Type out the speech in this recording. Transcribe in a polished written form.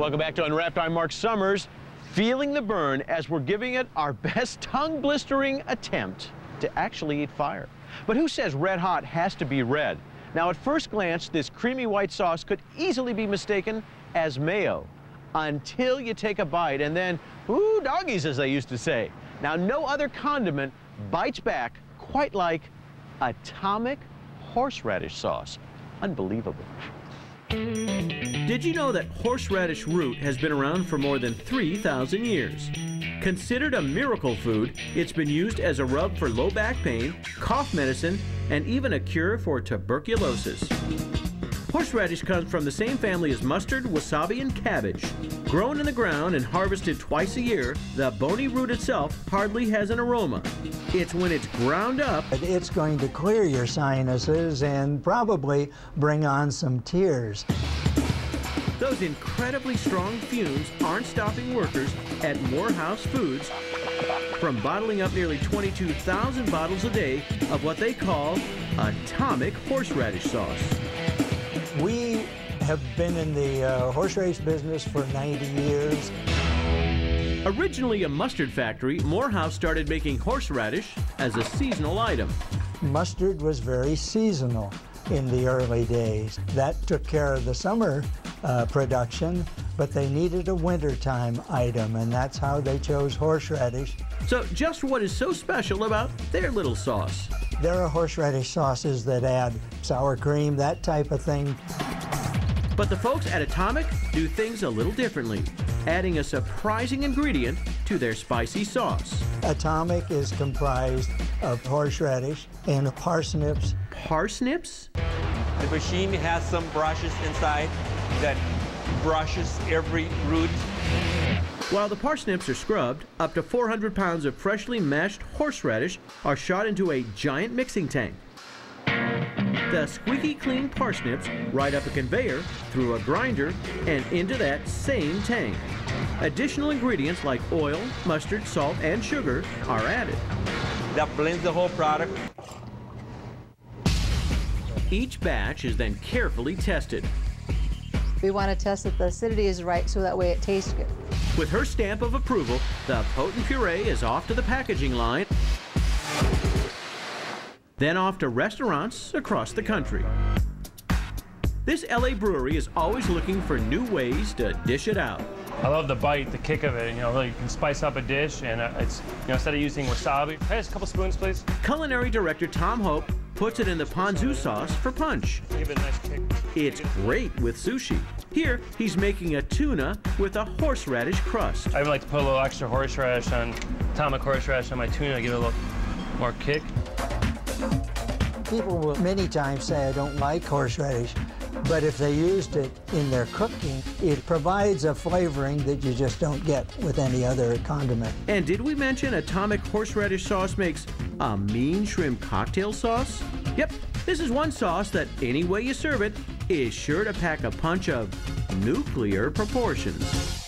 Welcome back to Unwrapped. I'm Mark Summers, feeling the burn as we're giving it our best tongue-blistering attempt to actually eat fire. But who says red hot has to be red? Now, at first glance, this creamy white sauce could easily be mistaken as mayo until you take a bite and then, ooh, doggies, as they used to say. Now, no other condiment bites back quite like atomic horseradish sauce. Unbelievable. Did you know that horseradish root has been around for more than 3,000 years? Considered a miracle food, it's been used as a rub for low back pain, cough medicine, and even a cure for tuberculosis. Horseradish comes from the same family as mustard, wasabi, and cabbage. Grown in the ground and harvested twice a year, the bony root itself hardly has an aroma. It's when it's ground up. It's going to clear your sinuses and probably bring on some tears. Those incredibly strong fumes aren't stopping workers at Morehouse Foods from bottling up nearly 22,000 bottles a day of what they call atomic horseradish sauce. We have been in the horseradish business for 90 years. Originally a mustard factory, Morehouse started making horseradish as a seasonal item. Mustard was very seasonal in the early days. That took care of the summer production, but they needed a wintertime item, and that's how they chose horseradish. So just what is so special about their little sauce? There are horseradish sauces that add sour cream, that type of thing. But the folks at Atomic do things a little differently, adding a surprising ingredient to their spicy sauce. Atomic is comprised of horseradish and parsnips. Parsnips? The machine has some brushes inside that brushes every root. While the parsnips are scrubbed, up to 400 pounds of freshly mashed horseradish are shot into a giant mixing tank. The squeaky clean parsnips ride up a conveyor, through a grinder, and into that same tank. Additional ingredients like oil, mustard, salt, and sugar are added. That blends the whole product. Each batch is then carefully tested. We want to test that the acidity is right so that way it tastes good. With her stamp of approval, the potent puree is off to the packaging line, then off to restaurants across the country. This LA brewery is always looking for new ways to dish it out. I love the bite, the kick of it. You know, really, you can spice up a dish, and it's, you know, instead of using wasabi, hey, just a couple spoons, please. Culinary director Tom Hope puts it in the ponzu sauce for punch. Give it a nice kick. It's great with sushi. Here, he's making a tuna with a horseradish crust. I even like to put a little extra horseradish on, atomic horseradish on my tuna to give it a little more kick. People will many times say I don't like horseradish, but if they used it in their cooking, it provides a flavoring that you just don't get with any other condiment. And did we mention atomic horseradish sauce makes a mean shrimp cocktail sauce? Yep, this is one sauce that any way you serve it is sure to pack a punch of nuclear proportions.